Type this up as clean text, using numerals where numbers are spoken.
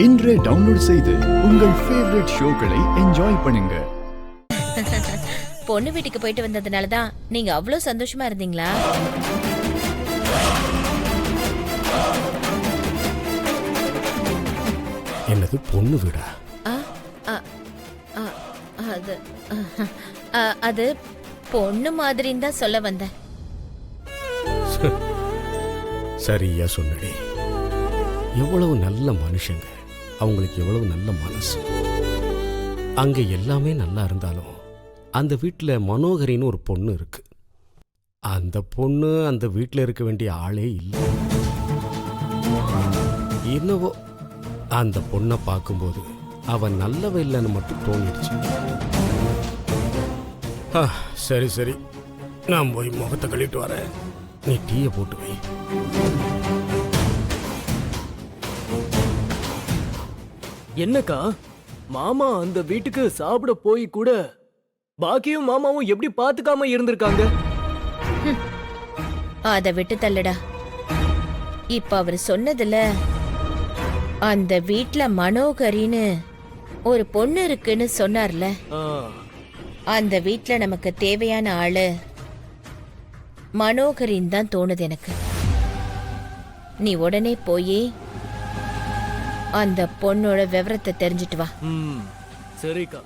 இன்றே டவுன்லோட் செய்து உங்கள் ஃபேவரட் ஷோக்களை என்ஜாய் பண்ணுங்க. பொண்ணு வீட்டுக்கு போயிட்டு வந்ததுனால தான் நீங்க அவ்வளவு சந்தோஷமா இருந்தீங்களா? என்னது பொண்ணு வீடா? அது அது பொண்ணு மாதிரின்னு தான் சொல்ல வந்தேன். சரியா சொன்னடி. எவ்வளவு நல்ல மனுஷங்க, அவங்களுக்கு எவ்வளவு நல்ல மனசு. அங்க எல்லாமே நல்லா இருந்தாலும் அந்த வீட்டுல மனோகரின்னு ஒரு பொண்ணு இருக்கு. அந்த பொண்ணு அந்த வீட்டுல இருக்க வேண்டிய ஆளே இல்லை. என்னவோ அந்த பொண்ணை பார்க்கும்போது அவன் நல்லவ இல்லைன்னு மட்டும் தோணிடுச்சு. சரி சரி, நான் போய் முகத்தை கழிட்டு வரேன். நீ டீயை போட்டு வை. என்னக்கா, மாமா அந்த வீட்டுக்கு சாப்பிட போய் கூட பாக்கியும் மாமாவும் எப்படி பாத்துக்காம இருந்திருக்காங்க? அத விட்டு தள்ளுடா. இப்ப அவர் சொன்னதுல அந்த வீட்ல மனோகரின்னு ஒரு பொண்ணு இருக்குன்னு சொன்னார்ல, அந்த வீட்ல நமக்கு தேவையான ஆளு மனோகரின்னு தான் தோணுது எனக்கு. நீ உடனே போய் அந்த பொண்ணோட விவரத்தை தெரிஞ்சிட்டு வா. சரிக்கா.